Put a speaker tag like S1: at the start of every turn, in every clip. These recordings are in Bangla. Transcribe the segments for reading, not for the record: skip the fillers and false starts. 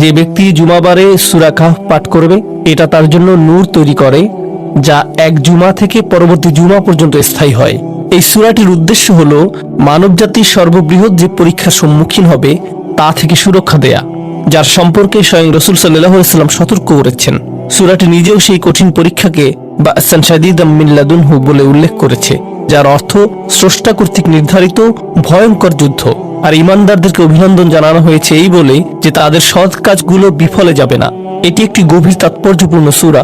S1: যে ব্যক্তি জুমাবারে সূরা কাহফ পাঠ করবে এটা তার জন্য নূর তৈরি করে, যা এক জুমা থেকে পরবর্তী জুমা পর্যন্ত স্থায়ী হয়। এই সূরাটির উদ্দেশ্য হল মানবজাতির সর্ববৃহৎ যে পরীক্ষার সম্মুখীন হবে তা থেকে সুরক্ষা দেয়া, যার সম্পর্কে স্বয়ং রাসূল সাল্লাল্লাহু আলাইহি ওয়াসাল্লাম সতর্ক করেছেন। সূরাটি নিজেও সেই কঠিন পরীক্ষাকে বা'সান শাদীদাম মিন লাদুনহু বলে উল্লেখ করেছে, যার অর্থ স্রষ্টা কর্তৃক নির্ধারিত ভয়ঙ্কর যুদ্ধ। আর ঈমানদারদেরকে অভিনন্দন জানানো হয়েছে এই বলে যে তাদের সৎ কাজগুলো বিফলে যাবে না। এটি একটি গভীর তাৎপর্যপূর্ণ সূরা,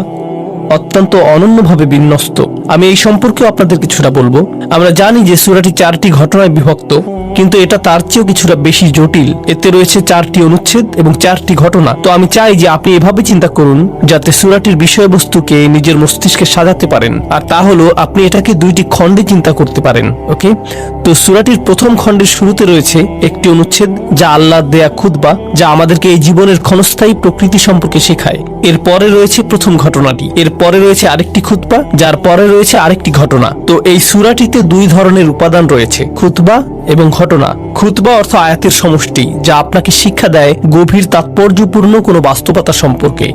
S1: অত্যন্ত অনন্যভাবে বিন্যস্ত। আমি এই সম্পর্কে আপনাদের কিছুটা বলবো। আমরা জানি যে সূরাটি 4টি ঘটনায় বিভক্ত, কিন্তু এটা তার চেয়েও কিছুটা বেশি জটিল। এতে রয়েছে 4টি অনুচ্ছেদ এবং 4টি ঘটনা। তো আমি চাই যে আপনি এভাবে চিন্তা করুন যাতে সূরাটির বিষয়বস্তুকে নিজের মস্তিষ্কে সাজাতে পারেন, আর তা হলো আপনি এটাকে 2টি খণ্ডে চিন্তা করতে পারেন। ওকে, তো সূরাটির প্রথম খণ্ডের শুরুতে রয়েছে একটি অনুচ্ছেদ যা আল্লাহর দেয়া খুতবা, যা আমাদেরকে এই জীবনের ক্ষণস্থায়ী প্রকৃতি সম্পর্কে শেখায়। এর পরে রয়েছে প্রথম ঘটনাটি, এর পরে রয়েছে আরেকটি খুতবা, যার পরে রয়েছে আরেকটি ঘটনা। তো এই সূরাটিতে 2 ধরনের উপাদান রয়েছে, খুতবা এবং ঘটনা। খুতবা অর্থ আয়াতের সমষ্টি, যা আপনাকে শিক্ষা দেয় গভীর তাৎপর্যপূর্ণ কোনো বাস্তবতা সম্পর্কে,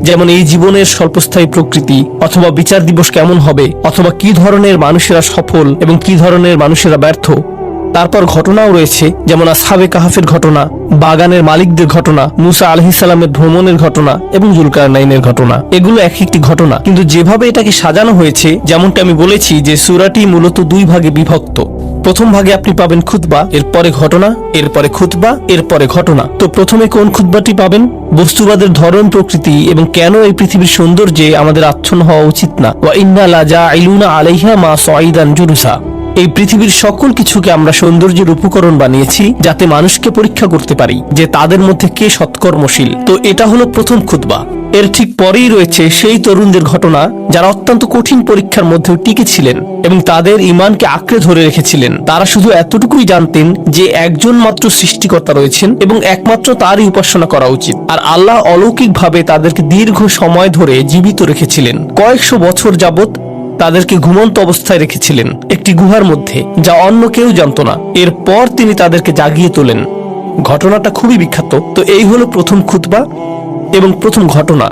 S1: যেমন এই জীবনের স্বল্পস্থায়ী প্রকৃতি, অথবা বিচার দিবস কেমন হবে, অথবা কি ধরনের মানুষেরা সফল এবং কি ধরনের মানুষেরা ব্যর্থ। তারপর ঘটনাও রয়েছে, যেমন আসহাবে কাহাফের ঘটনা, বাগানের মালিকদের ঘটনা, মুসা আলাইহিস সালামের ভ্রমণের ঘটনা এবং জুলকারনাইনের ঘটনা। এগুলো এক একটি ঘটনা, কিন্তু যেভাবে এটাকে সাজানো হয়েছে, যেমনটা আমি বলেছি যে সূরাটি মূলত 2 ভাগে বিভক্ত। প্রথম ভাগে আপনি পাবেন খুতবা, এরপরে ঘটনা, এরপরে খুতবা, এরপরে ঘটনা। তো প্রথমে কোন খুতবাটি পাবেন? বস্তুবাদের ধরন, প্রকৃতি এবং কেন এই পৃথিবীর সৌন্দর্যে আমাদের আচ্ছন্ন হওয়া উচিত না। ওয়া ইন্না লাজাইলুনা আলাইহা মা সাইদান জুরুসা। এই পৃথিবীর সকল কিছুকে আমরা সৌন্দর্যের উপকরণ বানিয়েছি যাতে মানুষকে পরীক্ষা করতে পারি যে তাদের মধ্যে কে সৎকর্মশীল। তো এটা হলো প্রথম খুতবা। এর ঠিক পরেই রয়েছে সেই তরুণদের ঘটনা যারা অত্যন্ত কঠিন পরীক্ষার মধ্যেও টিকে ছিলেন এবং তাদের ঈমানকে আঁকড়ে ধরে রেখেছিলেন। তারা শুধু এতটুকুই জানতেন যে একজন মাত্র সৃষ্টিকর্তা রয়েছেন এবং একমাত্র তারই উপাসনা করা উচিত। আর আল্লাহ অলৌকিকভাবে তাদেরকে দীর্ঘ সময় ধরে জীবিত রেখেছিলেন। কয়েকশো বছর যাবত তাদেরকে ঘুমন্ত অবস্থায় রেখেছিলেন একটি গুহার মধ্যে, যা অন্য কেউ জানত না। এরপর তিনি তাদেরকে জাগিয়ে তোলেন। ঘটনাটা খুবই বিখ্যাত। তো এই হলো প্রথম খুতবা এবং প্রথম ঘটনা।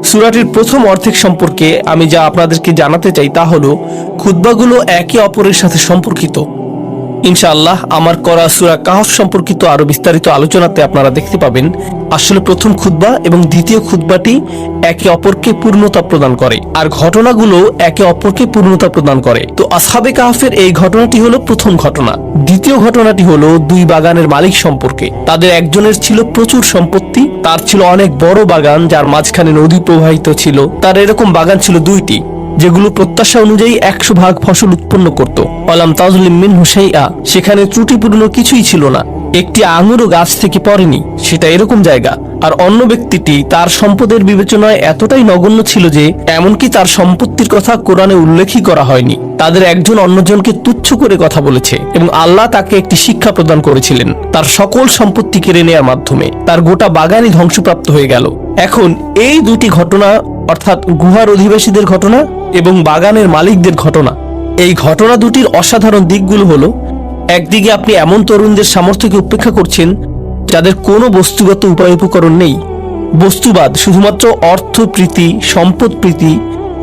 S1: সূরাটির প্রথম অর্ধেক সম্পর্কে আমি যা আপনাদেরকে জানাতে চাই তা হলো খুতবাগুলো একে অপরের সাথে সম্পর্কিত। ইনশাআল্লাহ আমার করা সূরা কাহফ সম্পর্কিত আরো বিস্তারিত আলোচনাতে আপনারা দেখতে পাবেন আসলে প্রথম খুতবা এবং দ্বিতীয় খুতবাটি একে অপরকে পূর্ণতা প্রদান করে, আর ঘটনাগুলো একে অপরকে পূর্ণতা প্রদান করে। তো আসহাবে কাহফের এই ঘটনাটি হলো প্রথম ঘটনা। দ্বিতীয় ঘটনাটি হলো 2 বাগানের মালিক সম্পর্কে। তাদের একজনের ছিল প্রচুর সম্পত্তি, তার ছিল অনেক বড় বাগান যার মাঝখানে নদী প্রবাহিত ছিল। তার এরকম বাগান ছিল 2টি, যেগুলো প্রত্যাশা অনুযায়ী 100 ভাগ ফসল উৎপন্ন করত। অলাম তাজলিম মিনহু শাইআ, সেখানে ত্রুটিপূর্ণ কিছুই ছিল না, একটি আঙুরও গাছ থেকে পড়েনি, সেটা এরকম জায়গা। আর অন্য ব্যক্তিটি তার সম্পদের বিবেচনায় এতটাই নগণ্য ছিল যে এমনকি তার সম্পত্তির কথা কোরআনে উল্লেখই করা হয়নি। তাদের একজন অন্যজনকে তুচ্ছ করে কথা বলেছে এবং আল্লাহ তাকে একটি শিক্ষা প্রদান করেছিলেন তার সকল সম্পত্তি কেড়ে নেওয়ার মাধ্যমে। তার গোটা বাগানই ধ্বংসপ্রাপ্ত হয়ে গেল। এখন এই 2টি ঘটনা, অর্থাৎ গুহার অধিবাসীদের ঘটনা এবং বাগানের মালিকদের ঘটনা, এই ঘটনা দুটির অসাধারণ দিকগুলো হলো, একদিকে আপনি এমন তরুণদের সামর্থ্যকে উপেক্ষা করছেন যাদের কোনো বস্তুগত উপায় উপকরণ নেই। বস্তুবাদ শুধুমাত্র অর্থপ্রীতি, সম্পদ প্রীতি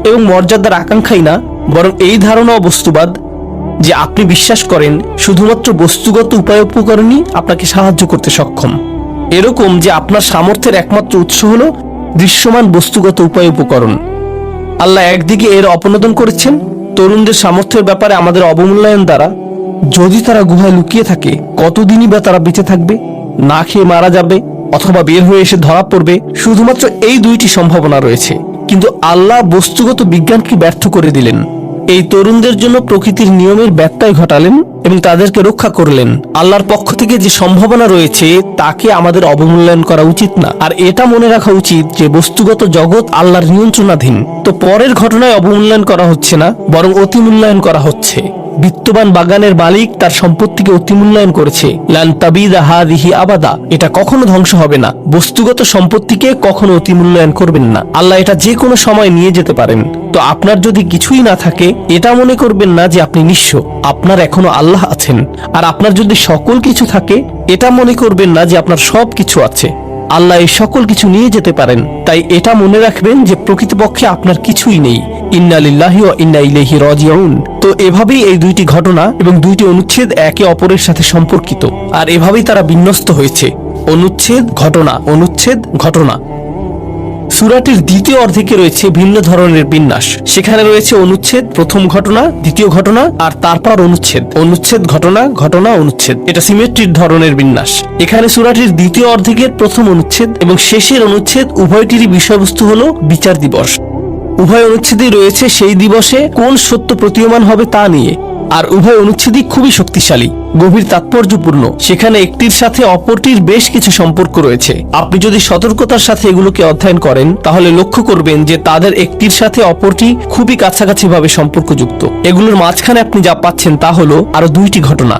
S1: এবং মর্যাদার আকাঙ্ক্ষাই না, বরং এই ধারণাও বস্তুবাদ যে আপনি বিশ্বাস করেন শুধুমাত্র বস্তুগত উপায় উপকরণই আপনাকে সাহায্য করতে সক্ষম। এরকম যে আপনার সামর্থ্যের একমাত্র উৎস হলো দৃশ্যমান বস্তুগত উপায় উপকরণ। আল্লাহ একদিকে এর অপনোদন করেছেন তরুণদের সামর্থ্যের ব্যাপারে আমাদের অবমূল্যায়ন দ্বারা। যদি তারা গুহায় লুকিয়ে থাকে, কতদিনই বা তারা বেঁচে থাকবে? না খেয়ে মারা যাবে অথবা বের হয়ে এসে ধরা পড়বে। শুধুমাত্র এই 2টি সম্ভাবনা রয়েছে, কিন্তু আল্লাহ বস্তুগত বিজ্ঞানকে ব্যর্থ করে দিলেন। এই তরুণদের জন্য প্রকৃতির নিয়মের ব্যত্যয় ঘটালেন এবং তাদেরকে রক্ষা করলেন। আল্লাহর পক্ষ থেকে যে সম্ভাবনা রয়েছে তাকে আমাদের অবমূল্যায়ন করা উচিত না। আর এটা মনে রাখা উচিত যে বস্তুগত জগৎ আল্লাহর নিয়ন্ত্রণাধীন। তো পরের ঘটনায় অবমূল্যায়ন করা হচ্ছে না, বরং অতিমূল্যায়ন করা হচ্ছে। বিত্তবান বাগানের মালিক তার সম্পত্তিকে অতিমূল্যায়ন করেছে। লান তাবিদা হাযিহি আবাদা, এটা কখনো ধ্বংস হবে না। বস্তুগত সম্পত্তিকে কখনো অতিমূল্যায়ন করবেন না। আল্লাহ এটা যে কোনো সময় নিয়ে যেতে পারেন। তো আপনার যদি কিছুই না থাকে, এটা মনে করবেন না যে আপনি নিঃস্ব। আপনার এখনো আল্লাহ আছেন। আর আপনার যদি সকল কিছু থাকে, এটা মনে করবেন না যে আপনার সব কিছু আছে। আল্লাহ এই সকল কিছু নিয়ে যেতে পারেন। তাই এটা মনে রাখবেন যে প্রকৃতপক্ষে আপনার কিছুই নেই। ইন্না লিল্লাহি ওয়া ইন্না ইলাইহি রাজিউন। তো এভাবেই এই দুইটি ঘটনা এবং দুইটি অনুচ্ছেদ একে অপরের সাথে সম্পর্কিত, আর এভাবেই তারা বিন্যস্ত হয়েছে। অনুচ্ছেদ ঘটনা, অনুচ্ছেদ ঘটনা। সূরাটির দ্বিতীয় অর্ধেকে রয়েছে ভিন্ন ধরনের বিন্যাস। সেখানে রয়েছে অনুচ্ছেদ, প্রথম ঘটনা, দ্বিতীয় ঘটনা, আর তারপর অনুচ্ছেদ, অনুচ্ছেদ ঘটনা, ঘটনা অনুচ্ছেদ। এটা সিমেট্রিক ধরনের বিন্যাস। এখানে সূরাটির দ্বিতীয় অর্ধেকের প্রথম অনুচ্ছেদ এবং শেষের অনুচ্ছেদ উভয়টিরই বিষয়বস্তু হলো বিচার দিবস। উভয় অনুচ্ছেদই রয়েছে সেই দিবসে কোন সত্য প্রতীয়মান হবে তা নিয়ে, আর উভয় অনুচ্ছেদই খুবই শক্তিশালী, গভীর তাৎপর্যপূর্ণ। সেখানে একটির সাথে অপরটির বেশ কিছু সম্পর্ক রয়েছে। আপনি যদি সতর্কতার সাথে এগুলোকে অধ্যয়ন করেন তাহলে লক্ষ্য করবেন যে তাদের একটির সাথে অপরটি খুবই কাছাকাছি ভাবে সম্পর্কযুক্ত। এগুলোর মাঝখানে আপনি যা পাচ্ছেন তা হলো আরো দুইটি ঘটনা।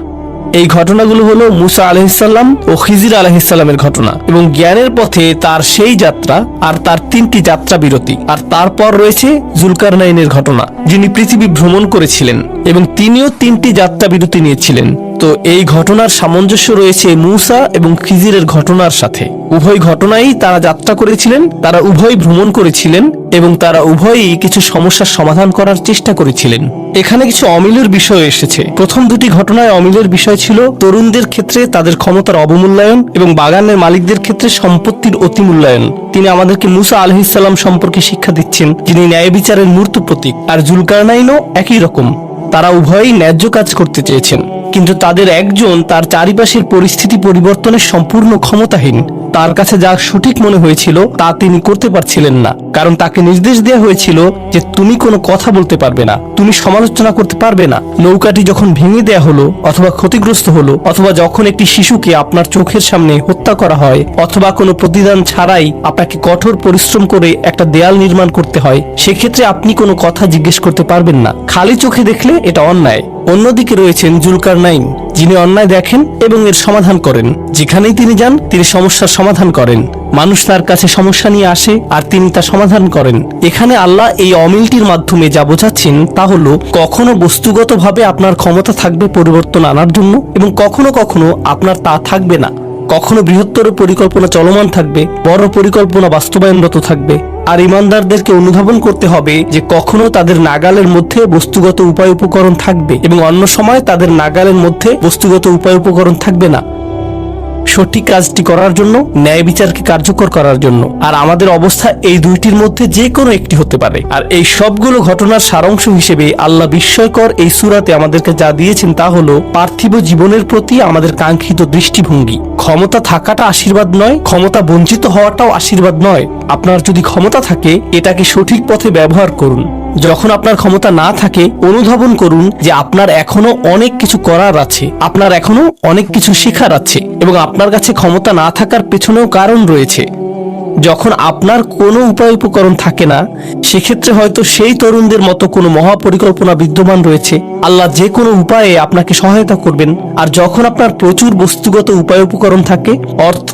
S1: এই ঘটনাগুলো হলো মুসা আলাইহিসসালাম ও খিজির আলাইহিসসালামের ঘটনা এবং জ্ঞানের পথে তার সেই যাত্রা আর তার 3টি যাত্রা বিরতি। আর তারপর রয়েছে জুলকারনাইনের ঘটনা, যিনি পৃথিবী ভ্রমণ করেছিলেন এবং তিনিও 3টি যাত্রা বিরতি নিয়েছিলেন। তো এই ঘটনার সামঞ্জস্য রয়েছে মুসা এবং খিজিরের ঘটনার সাথে। উভয় ঘটনাই তারা যাত্রা করেছিলেন, তারা উভয় ভ্রমণ করেছিলেন এবং তারা উভয়ই কিছু সমস্যার সমাধান করার চেষ্টা করেছিলেন। এখানে কিছু অমিলের বিষয় এসেছে। প্রথম দুটি ঘটনায় অমিলের বিষয় ছিল তরুণদের ক্ষেত্রে তাদের ক্ষমতার অবমূল্যায়ন এবং বাগানের মালিকদের ক্ষেত্রে সম্পত্তির অতিমূল্যায়ন। তিনি আমাদেরকে মুসা আলাইহিসসালাম সম্পর্কে শিক্ষা দিচ্ছেন, যিনি ন্যায় বিচারের মূর্ত প্রতীক। আর জুলকারনাইনও একই রকম, তারা উভয়ই ন্যায্য কাজ করতে চেয়েছেন, কিন্তু তাদের একজন তার চারিপাশের পরিস্থিতি পরিবর্তনের সম্পূর্ণ ক্ষমতাহীন। তার কাছে যা সঠিক মনে হয়েছিল তা তিনি করতে পারছিলেন না, কারণ তাকে নির্দেশ দেওয়া হয়েছিল যে তুমি কোনো কথা বলতে পারবে না, তুমি সমালোচনা করতে পারবে না। নৌকাটি যখন ভেঙে দেয়া হলো অথবা ক্ষতিগ্রস্ত হলো, অথবা যখন একটি শিশুকে আপনার চোখের সামনে হত্যা করা হয়, অথবা কোনো প্রতিদান ছাড়াই আপনাকে কঠোর পরিশ্রম করে একটা দেয়াল নির্মাণ করতে হয়, সেক্ষেত্রে আপনি কোনো কথা জিজ্ঞেস করতে পারবেন না। খালি চোখে দেখলে এটা অন্যায়। অন্যদিকে রয়েছেন জুলকারনাইন, যিনি অন্যায় দেখেন এবং এর সমাধান করেন। যেখানেই তিনি যান তিনি সমস্যার সমাধান করেন। মানুষ তার কাছে সমস্যা নিয়ে আসে আর তিনি তা সমাধান করেন। এখানে আল্লাহ এই অমিলটির মাধ্যমে যা বোঝাচ্ছেন তা হলো, কখনো বস্তুগতভাবে আপনার ক্ষমতা থাকবে পরিবর্তন আনার জন্য এবং কখনো কখনো আপনার তা থাকবে না। কখনো বৃহত্তর পরিকল্পনা চলমান থাকবে, বড় পরিকল্পনা বাস্তবায়নরত থাকবে। আর ইমানদারদেরকে অনুধাবন করতে হবে যে কখনো তাদের নাগালের মধ্যে বস্তুগত উপায় উপকরণ থাকবে এবং অন্য সময় তাদের নাগালের মধ্যে বস্তুগত উপায় উপকরণ থাকবে না, সঠিক কাজটি করার জন্য, ন্যায় বিচারকে কার্যকর করার জন্য। আর আমাদের অবস্থা এই দুইটির মধ্যে যে কোনো একটি হতে পারে। আর এই সবগুলো ঘটনার সারাংশ হিসেবে আল্লাহ বিস্ময়কর এই সূরাতে আমাদেরকে যা দিয়েছেন তা হলো পার্থিব জীবনের প্রতি আমাদের কাঙ্ক্ষিত দৃষ্টিভঙ্গি। ক্ষমতা থাকাটা আশীর্বাদ নয়, ক্ষমতা বঞ্চিত হওয়াটাও আশীর্বাদ নয়। আপনার যদি ক্ষমতা থাকে এটাকে সঠিক পথে ব্যবহার করুন। যখন আপনার ক্ষমতা না থাকে অনুধাবন করুন যে আপনার এখনো অনেক কিছু করার আছে, আপনার এখনো অনেক কিছু শেখার আছে এবং আপনার কাছে ক্ষমতা না থাকার পেছনেও কারণ রয়েছে। যখন আপনার কোনো উপায় উপকরণ থাকে না, সেক্ষেত্রে হয়তো সেই তরুণদের মতো কোনো মহাপরিকল্পনা বিদ্যমান রয়েছে। আল্লাহ যে কোনো উপায়ে আপনাকে সহায়তা করবেন। আর যখন আপনার প্রচুর বস্তুগত উপায় উপকরণ থাকে, অর্থ,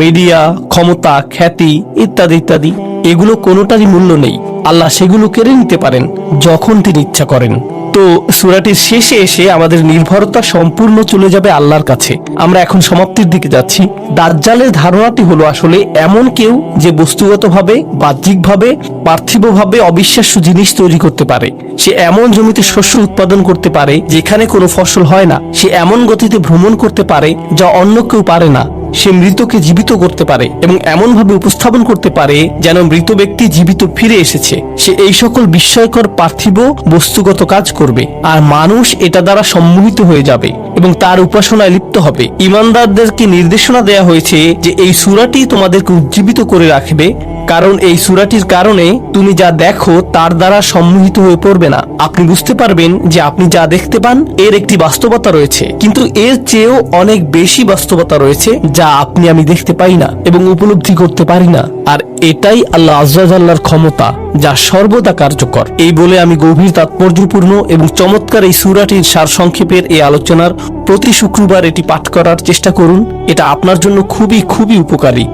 S1: মিডিয়া, ক্ষমতা, খ্যাতি ইত্যাদি ইত্যাদি, এগুলো কোনোটারই মূল্য নেই। আল্লাহ সেগুলো কেড়ে নিতে পারেন যখন তিনি ইচ্ছা করেন। তো সূরাটির শেষে এসে আমাদের নির্ভরতা সম্পূর্ণ চলে যাবে আল্লাহর কাছে। আমরা এখন সমাপ্তির দিকে যাচ্ছি। দাজ্জালের ধারণাটি হলো আসলে এমন কেউ যে বস্তুগতভাবে, বাহ্যিকভাবে, পার্থিবভাবে অবিশ্বাস্য জিনিস তৈরি করতে পারে। সে এমন জমিতে শস্য উৎপাদন করতে পারে যেখানে কোনো ফসল হয় না। সে এমন গতিতে ভ্রমণ করতে পারে যা অন্য কেউ পারে না। সে মৃতকে জীবিত করতে পারে এবং এমনভাবে উপস্থাপন করতে পারে যেন মৃত ব্যক্তি জীবিত ফিরে এসেছে। সে এই সকল বিস্ময়কর পার্থিব বস্তুগত কাজ করবে আর মানুষ এটা দ্বারা সম্মোহিত হয়ে যাবে এবং তার উপাসনায় লিপ্ত হবে। ইমানদারদেরকে নির্দেশনা দেয়া হয়েছে যে এই সূরাটি তোমাদেরকে উজ্জীবিত করে রাখবে, কারণ এই সূরাটির কারণে তুমি যা দেখো তার দ্বারা সম্মোহিত হয়ে পড়বে না। আপনি বুঝতে পারবেন যে আপনি যা দেখতে পান এর একটি বাস্তবতা রয়েছে, কিন্তু এর চেয়েও অনেক বেশি বাস্তবতা রয়েছে যা আপনি আমি দেখতে পাই না এবং উপলব্ধি করতে পারি না। আর এটাই আল্লাহ আযজা জাল্লার ক্ষমতা, যা সর্বদা কার্যকর। এই বলে আমি গভীর তাৎপর্যপূর্ণ এবং চমৎকার এই সূরাটির সারসংক্ষেপের এই আলোচনার প্রতি শুক্রবার এটি পাঠ করার চেষ্টা করুন। এটা আপনার জন্য খুবই খুবই উপকারী।